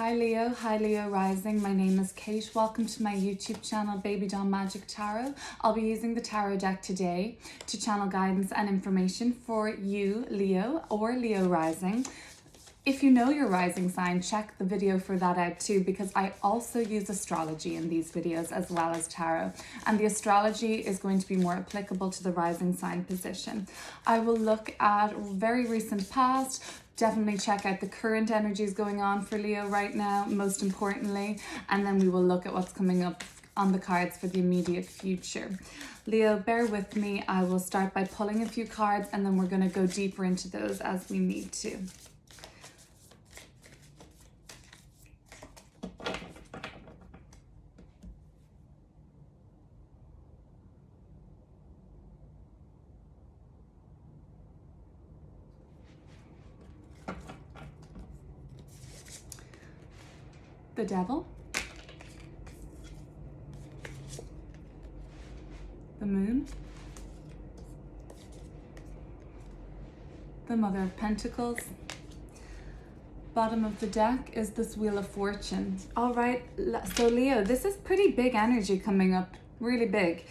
Hi Leo Rising. My name is Kate. Welcome to my YouTube channel, Baby Doll Magic Tarot. I'll be using the tarot deck today to channel guidance and information for you, Leo or Leo Rising. If you know your rising sign, check the video for that out too, because I also use astrology in these videos as well as tarot. And the astrology is going to be more applicable to the rising sign position. I will look at very recent past. Definitely check out the current energies going on for Leo right now, most importantly. And then we will look at what's coming up on the cards for the immediate future. Leo, bear with me. I will start by pulling a few cards and then we're going to go deeper into those as we need to. The Devil, the Moon, the Mother of Pentacles. Bottom of the deck is this Wheel of Fortune. All right, so Leo, this is pretty big energy coming up, really big.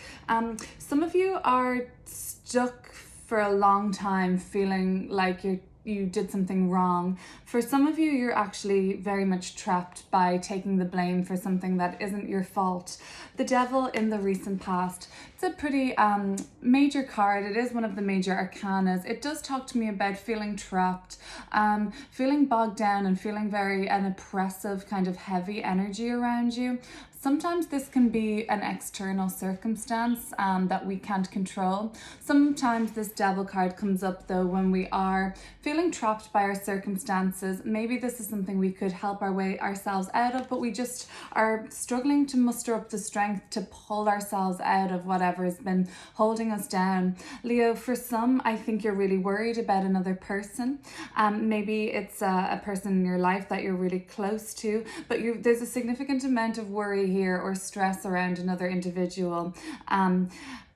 Some of you are stuck for a long time feeling like you did something wrong. For some of you, you're actually very much trapped by taking the blame for something that isn't your fault. The Devil in the recent past, it's a pretty major card. It is one of the major arcanas. It does talk to me about feeling trapped, feeling bogged down and feeling an oppressive kind of heavy energy around you. Sometimes this can be an external circumstance that we can't control. Sometimes this Devil card comes up though when we are feeling trapped by our circumstances. Maybe this is something we could help ourselves out of, but we just are struggling to muster up the strength to pull ourselves out of whatever has been holding us down. Leo, for some, I think you're really worried about another person. Maybe it's a person in your life that you're really close to, but there's a significant amount of worry here or stress around another individual.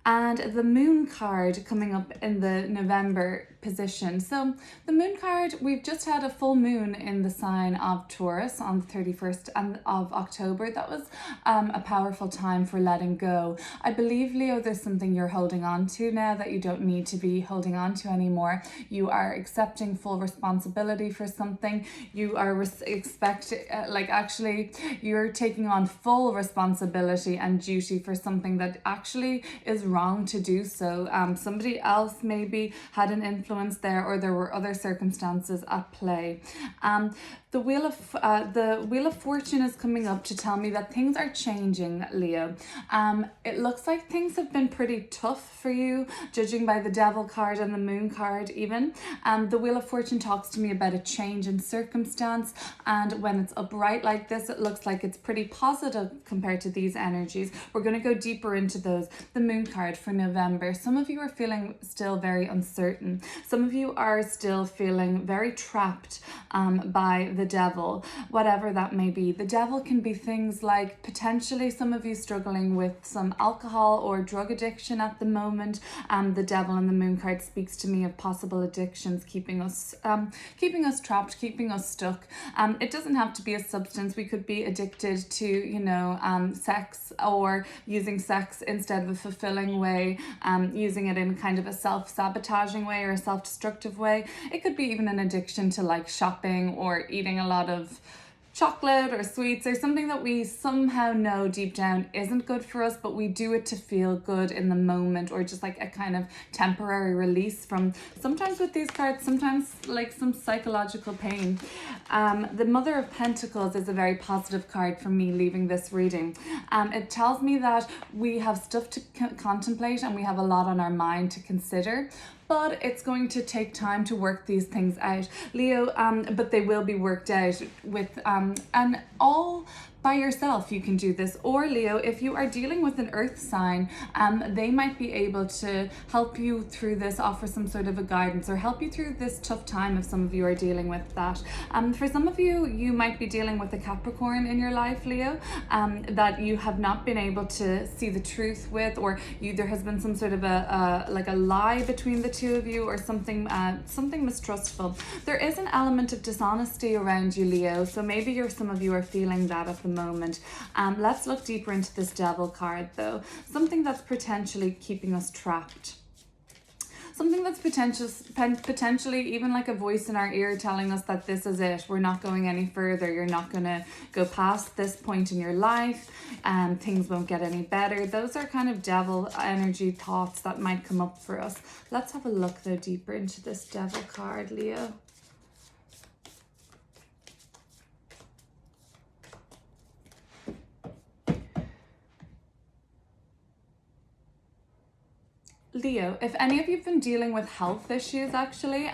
And the Moon card coming up in the November position. So the Moon card, we've just had a full moon in the sign of Taurus on the 31st of October. That was a powerful time for letting go. I believe, Leo, there's something you're holding on to now that you don't need to be holding on to anymore. You are accepting full responsibility for something. You are you're taking on full responsibility and duty for something that actually is wrong to do so. Somebody else maybe had an influence there, or there were other circumstances at play. The Wheel of Fortune is coming up to tell me that things are changing, Leo. It looks like things have been pretty tough for you, judging by the Devil card and the Moon card even. The Wheel of Fortune talks to me about a change in circumstance, and when it's upright like this, it looks like it's pretty positive compared to these energies. We're going to go deeper into those. The Moon card for November. Some of you are feeling still very uncertain. Some of you are still feeling very trapped by the Devil, whatever that may be. The Devil can be things like potentially some of you struggling with some alcohol or drug addiction at the moment. The Devil and the Moon card speaks to me of possible addictions keeping us trapped, keeping us stuck. It doesn't have to be a substance. We could be addicted to, sex, or using sex instead of a fulfilling way, using it in kind of a self-sabotaging way or a self-destructive way. It could be even an addiction to like shopping or eating a lot of chocolate or sweets or something that we somehow know deep down isn't good for us, but we do it to feel good in the moment, or just like a kind of temporary release from, sometimes with these cards, sometimes like some psychological pain. The Mother of Pentacles is a very positive card for me leaving this reading. It tells me that we have stuff to contemplate and we have a lot on our mind to consider, but it's going to take time to work these things out, Leo, but they will be worked out with, and all by yourself you can do this. Or Leo, if you are dealing with an earth sign, they might be able to help you through this, offer some sort of a guidance, or help you through this tough time if some of you are dealing with that. For some of you, you might be dealing with a Capricorn in your life, Leo, that you have not been able to see the truth with, or there has been some sort of a lie between the two of you, or something mistrustful. There is an element of dishonesty around you, Leo, so maybe some of you are feeling that at the moment. Let's look deeper into this Devil card, though. Something that's potentially keeping us trapped. Something that's potentially even like a voice in our ear telling us that this is it, we're not going any further, you're not going to go past this point in your life, and things won't get any better. Those are kind of devil energy thoughts that might come up for us. Let's have a look though deeper into this Devil card, Leo. Leo, if any of you have been dealing with health issues, actually,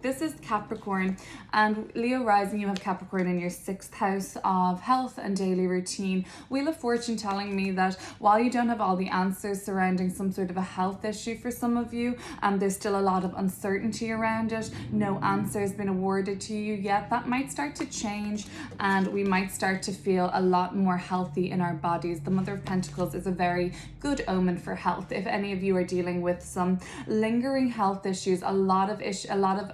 this is Capricorn, and Leo rising, you have Capricorn in your 6th house of health and daily routine. Wheel of Fortune telling me that while you don't have all the answers surrounding some sort of a health issue for some of you, there's still a lot of uncertainty around it. No answer has been awarded to you yet. That might start to change, and we might start to feel a lot more healthy in our bodies. The Mother of Pentacles is a very good omen for health. If any of you are dealing with some lingering health issues, a lot of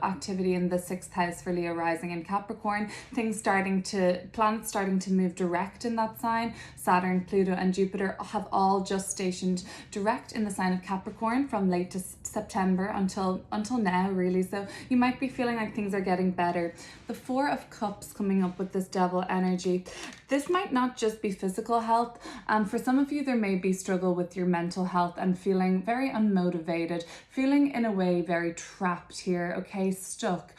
activity in the 6th house for Leo rising in Capricorn, planets starting to move direct in that sign. Saturn, Pluto and Jupiter have all just stationed direct in the sign of Capricorn from late to September until now, really. So you might be feeling like things are getting better. The 4 of Cups coming up with this Devil energy. This might not just be physical health. For some of you, there may be struggle with your mental health and feeling very unmotivated, feeling in a way very trapped here, okay, stuck.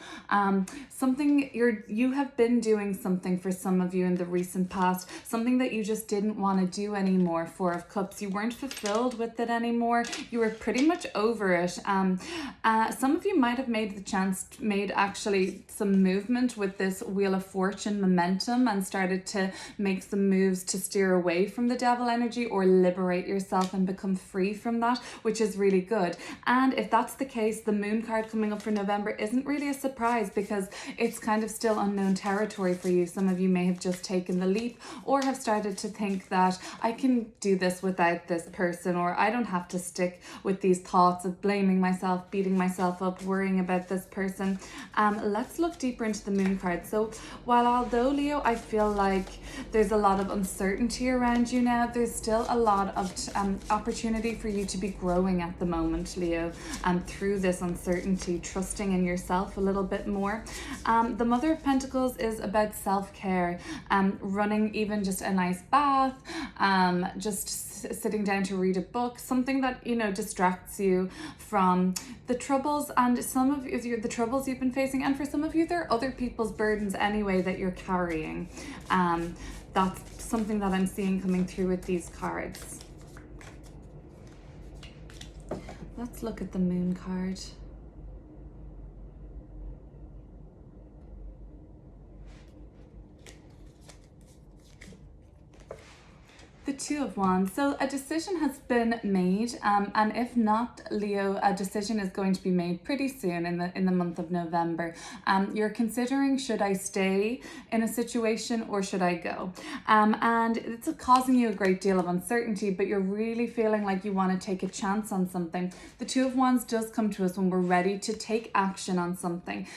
You have been doing something for some of you in the recent past, something that you just didn't want to do anymore. 4 of Cups, you weren't fulfilled with it anymore. You were pretty much over it. Some of you might have made actually some movement with this Wheel of Fortune momentum and started to make some moves to steer away from the Devil energy or liberate yourself and become free from that, which is really good. And if that's the case, the Moon card coming up for November isn't really a surprise, because it's kind of still unknown territory for you. Some of you may have just taken the leap, or have started to think that I can do this without this person, or I don't have to stick with these thoughts of blaming myself, beating myself up, worrying about this person. Let's look deeper into the Moon card. So although Leo, I feel like there's a lot of uncertainty around you now, there's still a lot of opportunity for you to be growing at the moment, Leo, through this uncertainty, trusting in yourself a little bit more. The Mother of Pentacles is about self-care, running even just a nice bath, just sitting down to read a book, something that distracts you from the troubles, and the troubles you've been facing, and for some of you there are other people's burdens anyway that you're carrying. That's something that I'm seeing coming through with these cards. Let's look at the Moon card. The 2 of Wands. So a decision has been made, and if not, Leo, a decision is going to be made pretty soon in the month of November. You're considering, should I stay in a situation or should I go? And it's causing you a great deal of uncertainty, but you're really feeling like you want to take a chance on something. The 2 of Wands does come to us when we're ready to take action on something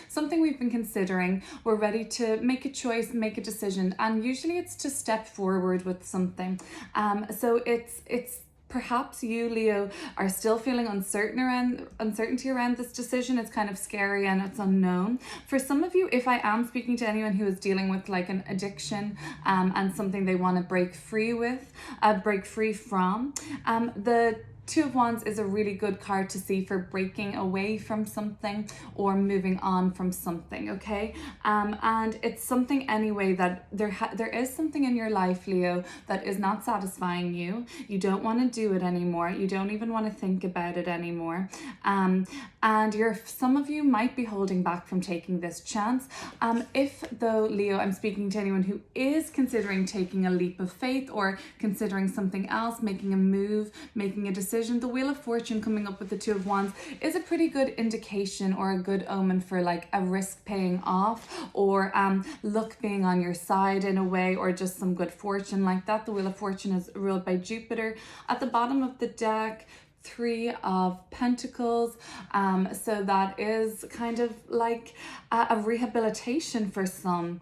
we've been considering. We're ready to make a choice, make a decision, and usually it's to step forward with something. So it's perhaps you, Leo, are still feeling uncertainty around this decision. It's kind of scary and it's unknown. For some of you, if I am speaking to anyone who is dealing with like an addiction and something they want to break free from, the 2 of Wands is a really good card to see for breaking away from something or moving on from something, okay? And it's something anyway that there is something in your life, Leo, that is not satisfying you. You don't want to do it anymore. You don't even want to think about it anymore. and some of you might be holding back from taking this chance. If though, Leo, I'm speaking to anyone who is considering taking a leap of faith or considering something else, making a move, making a decision, the Wheel of Fortune coming up with the Two of Wands is a pretty good indication or a good omen for like a risk paying off, or luck being on your side in a way, or just some good fortune like that. The Wheel of Fortune is ruled by Jupiter. At the bottom of the deck, Three of Pentacles. So that is kind of like a rehabilitation for some.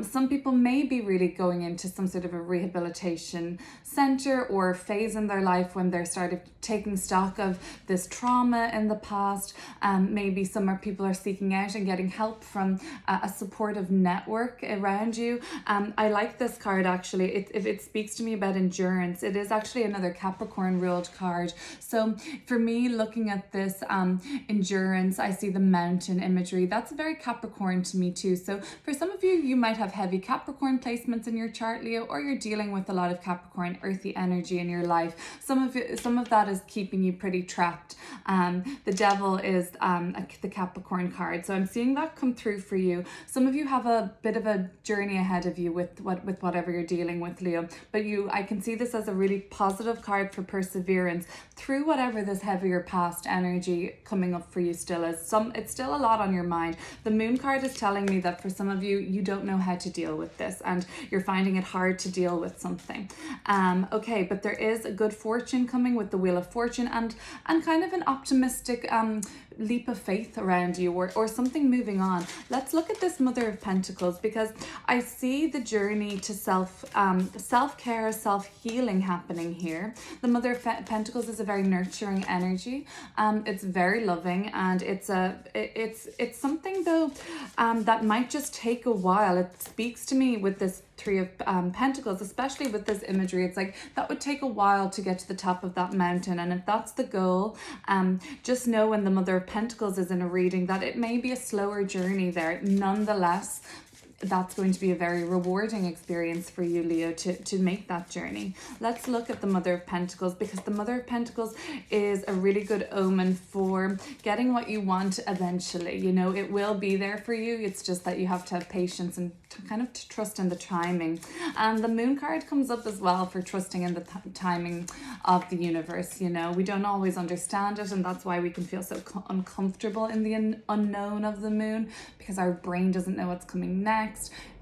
Some people may be really going into some sort of a rehabilitation center or phase in their life when they're started taking stock of this trauma in the past. Maybe people are seeking out and getting help from a supportive network around you. I like this card actually. It speaks to me about endurance. It is actually another Capricorn ruled card. So for me, looking at this endurance, I see the mountain imagery. That's very Capricorn to me too. So for some of you, you might have heavy Capricorn placements in your chart, Leo, or you're dealing with a lot of Capricorn earthy energy in your life. Some of that is keeping you pretty trapped. The Devil is the Capricorn card. So I'm seeing that come through for you. Some of you have a bit of a journey ahead of you with whatever you're dealing with, Leo. But I can see this as a really positive card for perseverance through whatever this heavier past energy coming up for you still is. It's still a lot on your mind. The Moon card is telling me that for some of you, you don't know how to deal with this and you're finding it hard to deal with something. Okay, but there is a good fortune coming with the Wheel of Fortune and kind of an optimistic leap of faith around you, or something moving on. Let's look at this Mother of Pentacles, because I see the journey to self-care, self-healing happening here. The Mother of Pentacles is a very nurturing energy. It's very loving, and it's it's something though that might just take a while. It speaks to me with this Three of Pentacles, especially with this imagery. It's like that would take a while to get to the top of that mountain, and if that's the goal, just know when the Mother of Pentacles is in a reading that it may be a slower journey there. Nonetheless, that's going to be a very rewarding experience for you, Leo, to make that journey. Let's look at the Mother of Pentacles, because the Mother of Pentacles is a really good omen for getting what you want eventually. You know, it will be there for you. It's just that you have to have patience and kind of to trust in the timing. And the Moon card comes up as well for trusting in the timing of the universe. You know, we don't always understand it, and that's why we can feel so uncomfortable in the unknown of the Moon, because our brain doesn't know what's coming next.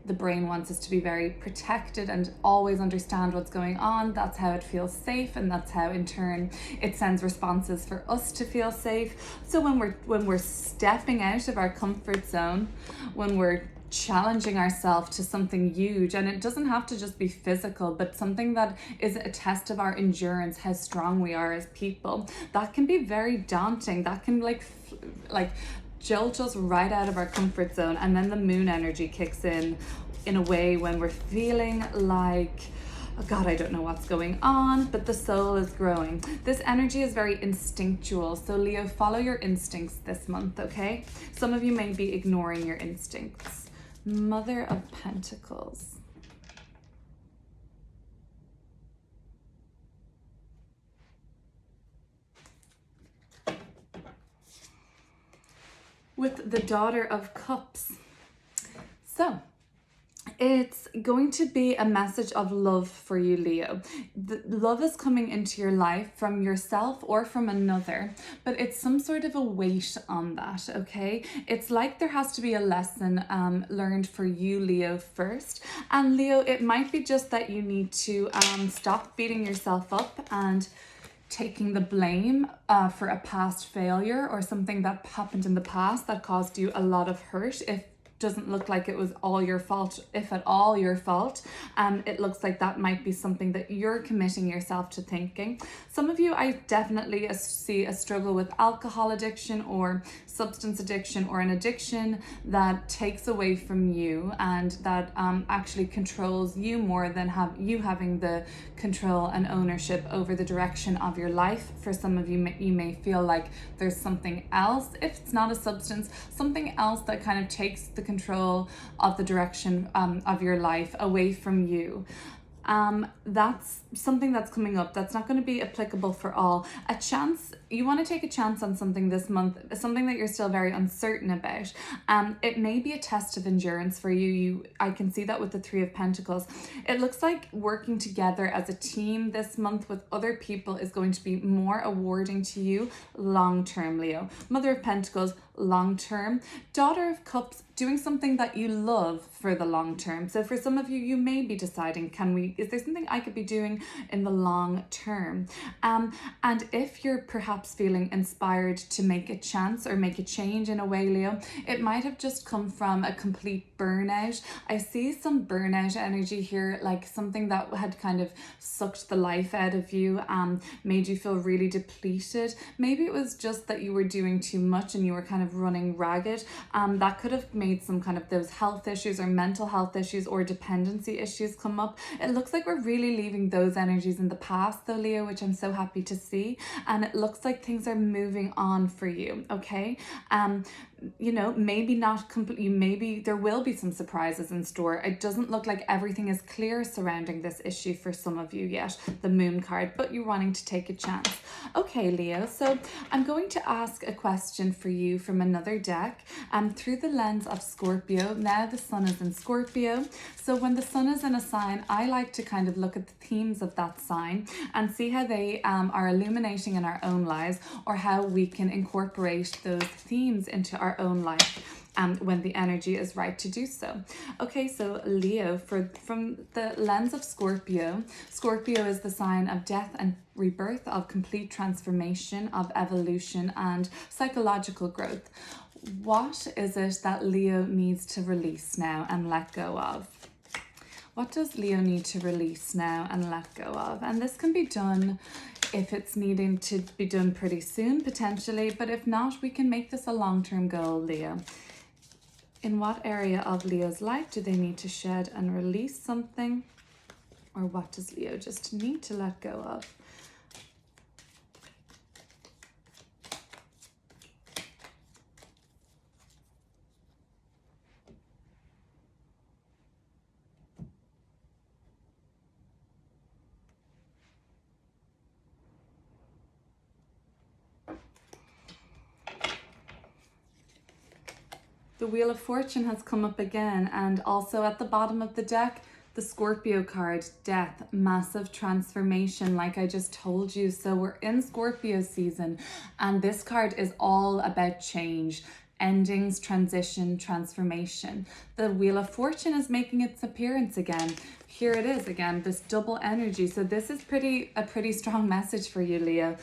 The brain wants us to be very protected and always understand what's going on. That's how it feels safe, and that's how in turn it sends responses for us to feel safe. So when we're stepping out of our comfort zone, when we're challenging ourselves to something huge, and it doesn't have to just be physical, but something that is a test of our endurance, how strong we are as people, that can be very daunting. That can like jolt us right out of our comfort zone. And then the Moon energy kicks in a way when we're feeling like, oh God, I don't know what's going on, but the soul is growing. This energy is very instinctual. So Leo, follow your instincts this month, okay? Some of you may be ignoring your instincts. Mother of Pentacles. With the Daughter of Cups. So it's going to be a message of love for you, Leo. The love is coming into your life from yourself or from another, but it's some sort of a weight on that, okay? It's like there has to be a lesson learned for you, Leo, first. And Leo, it might be just that you need to stop beating yourself up and taking the blame for a past failure or something that happened in the past that caused you a lot of hurt. If doesn't look like it was all your fault, if at all your fault, it looks like that might be something that you're committing yourself to thinking. Some of you, I definitely see a struggle with alcohol addiction or substance addiction, or an addiction that takes away from you and that actually controls you more than having the control and ownership over the direction of your life. For some of you, you may feel like there's something else, if it's not a substance, something else that kind of takes the control of the direction of your life away from you. That's something that's coming up. That's not going to be applicable for all. A chance, you want to take a chance on something this month, something that you're still very uncertain about. It may be a test of endurance for you. I can see that with the Three of Pentacles. It looks like working together as a team this month with other people is going to be more awarding to you long term, Leo. Mother of Pentacles, long term. Daughter of Cups, doing something that you love for the long term. So for some of you, you may be deciding, is there something I could be doing in the long term? And if you're perhaps feeling inspired to make a chance or make a change in a way, Leo, it might have just come from a complete burnout. I see some burnout energy here, like something that had kind of sucked the life out of you, made you feel really depleted. Maybe it was just that you were doing too much and you were kind of running ragged. That could have made some kind of those health issues or mental health issues or dependency issues come up. It looks like we're really leaving those energies in the past though, Leo, which I'm so happy to see. And it looks like things are moving on for you, okay? Maybe not completely, maybe there will be some surprises in store. It doesn't look like everything is clear surrounding this issue for some of you yet, the Moon card, but you're wanting to take a chance. Okay, Leo, so I'm going to ask a question for you from another deck, through the lens of Scorpio. Now the sun is in Scorpio, so when the sun is in a sign, I like to kind of look at the themes of that sign and see how they are illuminating in our own lives, or how we can incorporate those themes into our own life when the energy is right to do so. Okay, so Leo, from the lens of Scorpio, Scorpio is the sign of death and rebirth, of complete transformation, of evolution and psychological growth. What is it that Leo needs to release now and let go of? What does Leo need to release now and let go of? And this can be done if it's needing to be done pretty soon, potentially, but if not, we can make this a long-term goal, Leo. In what area of Leo's life do they need to shed and release something? Or what does Leo just need to let go of? The Wheel of Fortune has come up again, and also at the bottom of the deck, the Scorpio card, death, massive transformation, like I just told you. So we're in Scorpio season, and this card is all about change, endings, transition, transformation. The Wheel of Fortune is making its appearance again. Here it is again, this double energy. So this is a pretty strong message for you, Leo.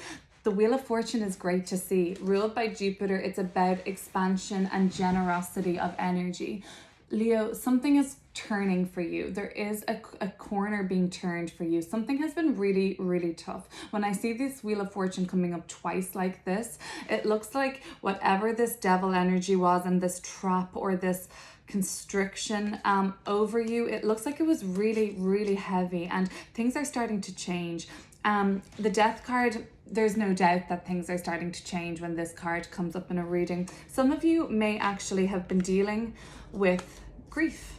The Wheel of Fortune is great to see. Ruled by Jupiter, it's about expansion and generosity of energy. Leo, something is turning for you. There is a corner being turned for you. Something has been really, really tough. When I see this Wheel of Fortune coming up twice like this, it looks like whatever this devil energy was and this trap or this constriction over you, it looks like it was really, really heavy, and things are starting to change. The Death card, there's no doubt that things are starting to change when this card comes up in a reading. Some of you may actually have been dealing with grief,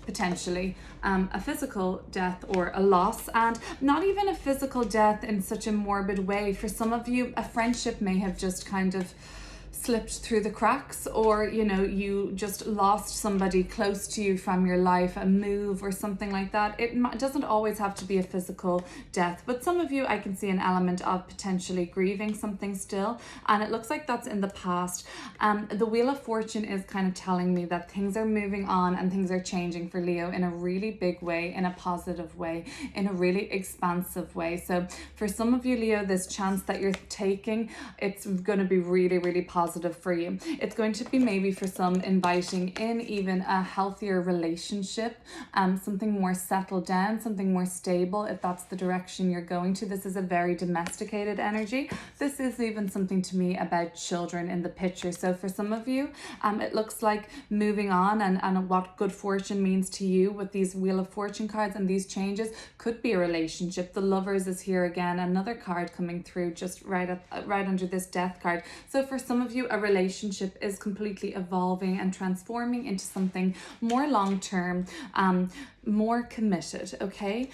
potentially a physical death or a loss, and not even a physical death in such a morbid way. For some of you, a friendship may have just kind of slipped through the cracks, or you just lost somebody close to you from your life, a move or something like that. It doesn't always have to be a physical death, but some of you, I can see an element of potentially grieving something still, and it looks like that's in the past. The Wheel of Fortune is kind of telling me that things are moving on and things are changing for Leo in a really big way, in a positive way, in a really expansive way. So for some of you, Leo, this chance that you're taking, it's going to be really, really positive for you. It's going to be maybe for some inviting in even a healthier relationship, something more settled down, something more stable, if that's the direction you're going to. This is a very domesticated energy. This is even something to me about children in the picture. So for some of you, it looks like moving on, and what good fortune means to you with these Wheel of Fortune cards and these changes could be a relationship. The Lovers is here again, another card coming through just right under this Death card. So for some of you, you, a relationship is completely evolving and transforming into something more long-term, more committed, okay?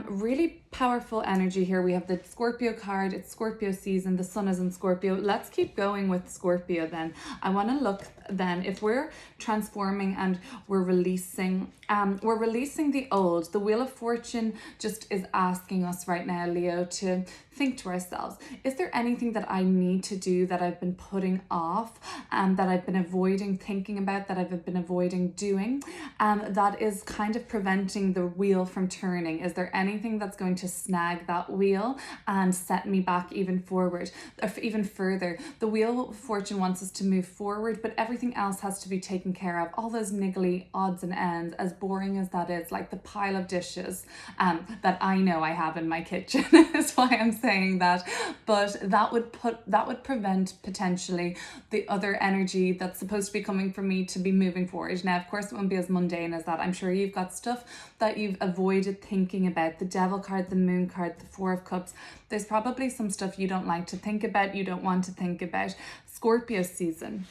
Really powerful energy here. We have the Scorpio card. It's Scorpio season. The sun is in Scorpio. Let's keep going with Scorpio then. I want to look then, if we're transforming and we're releasing the old. The Wheel of Fortune just is asking us right now, Leo, to think to ourselves, is there anything that I need to do that I've been putting off, that I've been avoiding thinking about, that I've been avoiding doing, that is kind of preventing the wheel from turning? Is there anything that's going to snag that wheel and set me back even forward, or even further? The Wheel of Fortune wants us to move forward, but everything else has to be taken care of. All those niggly odds and ends, as boring as that is, like the pile of dishes that I know I have in my kitchen is why I'm saying that, but that would prevent potentially the other energy that's supposed to be coming from me to be moving forward. Now, of course, it won't be as mundane as that. I'm sure you've got stuff that you've avoided thinking about. The Devil card, the Moon card, the Four of Cups. There's probably some stuff you don't like to think about, you don't want to think about. Scorpio season.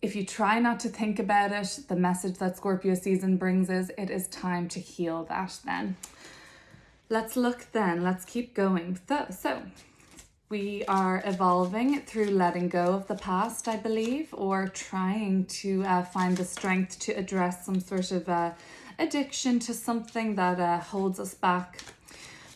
If you try not to think about it, the message that Scorpio season brings is it is time to heal that then. Let's look then, let's keep going. So we are evolving through letting go of the past, I believe, or trying to find the strength to address some sort of addiction to something that holds us back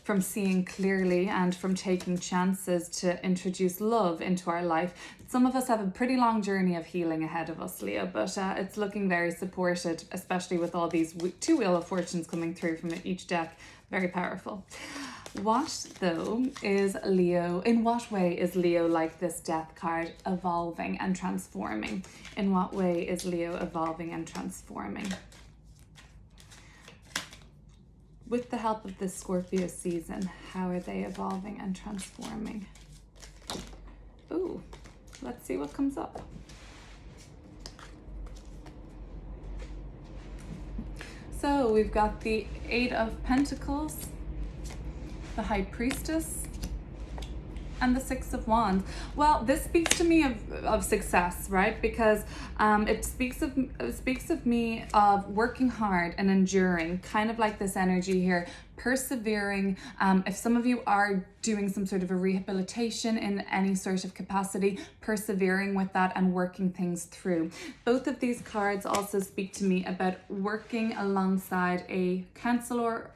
from seeing clearly and from taking chances to introduce love into our life. Some of us have a pretty long journey of healing ahead of us, Leo, but it's looking very supported, especially with all these two Wheel of Fortunes coming through from each deck. Very powerful. What though is Leo, in what way is Leo like this Death card, evolving and transforming? In what way is Leo evolving and transforming? With the help of this Scorpio season, how are they evolving and transforming? Ooh, let's see what comes up. So we've got the Eight of Pentacles, the High Priestess, and the Six of Wands. Well, this speaks to me of success, right? Because it speaks of me of working hard and enduring, kind of like this energy here, persevering. If some of you are doing some sort of a rehabilitation in any sort of capacity, persevering with that and working things through. Both of these cards also speak to me about working alongside a counselor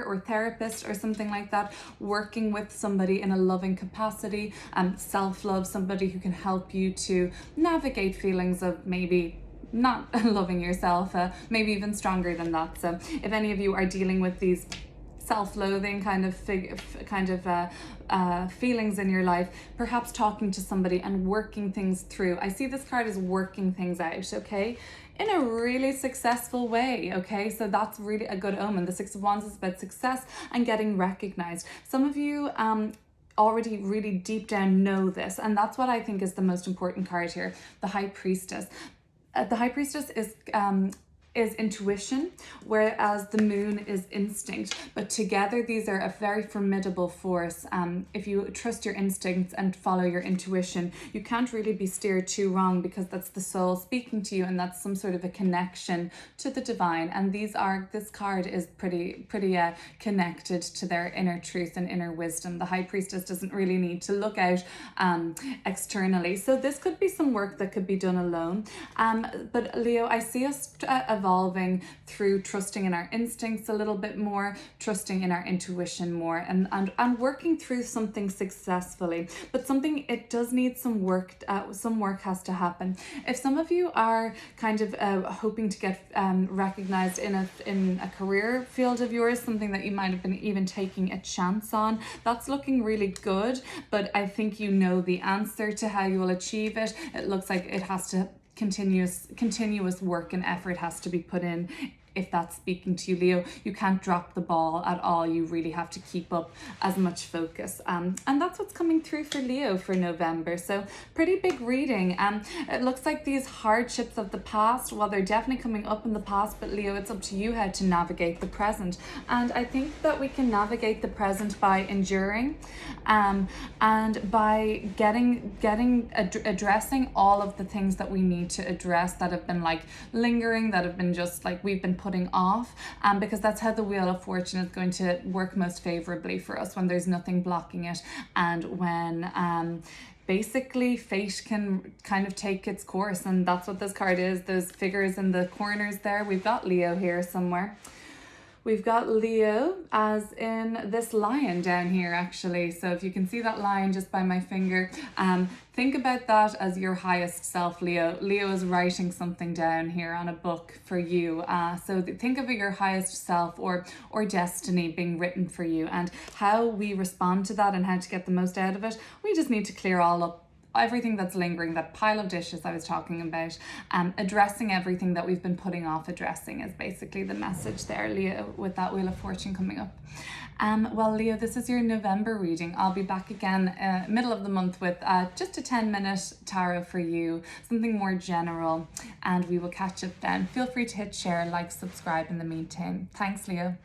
or therapist or something like that, working with somebody in a loving capacity, self-love, somebody who can help you to navigate feelings of maybe not loving yourself, maybe even stronger than that. So if any of you are dealing with these self-loathing kind of feelings in your life, perhaps talking to somebody and working things through. I see this card as working things out, okay, in a really successful way, okay? So that's really a good omen. The Six of Wands is about success and getting recognized. Some of you already really deep down know this, and that's what I think is the most important card here, the High Priestess. The High Priestess is intuition, whereas the Moon is instinct. But together, these are a very formidable force. If you trust your instincts and follow your intuition, you can't really be steered too wrong, because that's the soul speaking to you, and that's some sort of a connection to the divine. And this card is pretty connected to their inner truth and inner wisdom. The High Priestess doesn't really need to look out externally. So this could be some work that could be done alone. But Leo, I see us evolving through trusting in our instincts a little bit more, trusting in our intuition more, and working through something successfully. But something, it does need some work has to happen. If some of you are kind of hoping to get recognized in a career field of yours, something that you might have been even taking a chance on, that's looking really good, but I think you know the answer to how you will achieve it. It looks like it has to continuous work and effort has to be put in if that's speaking to you, Leo. You can't drop the ball at all. You really have to keep up as much focus. And that's what's coming through for Leo for November. So pretty big reading. It looks like these hardships of the past, well, they're definitely coming up in the past, but Leo, it's up to you how to navigate the present. And I think that we can navigate the present by enduring, and by addressing all of the things that we need to address that have been like lingering, that have been just like we've been putting off, because that's how the Wheel of Fortune is going to work most favorably for us, when there's nothing blocking it, and when basically fate can kind of take its course. And that's what this card is. Those figures in the corners there, we've got Leo here somewhere. We've got Leo as in this lion down here, actually. So if you can see that lion just by my finger, think about that as your highest self, Leo. Leo is writing something down here on a book for you. So think of your highest self or destiny being written for you, and how we respond to that and how to get the most out of it. We just need to clear all up everything that's lingering, that pile of dishes I was talking about. Addressing everything that we've been putting off addressing is basically the message there, Leo, with that Wheel of Fortune coming up. Well, Leo, this is your November reading. I'll be back again middle of the month with just a 10-minute tarot for you, something more general, and we will catch up then. Feel free to hit share, like, subscribe in the meantime. Thanks, Leo.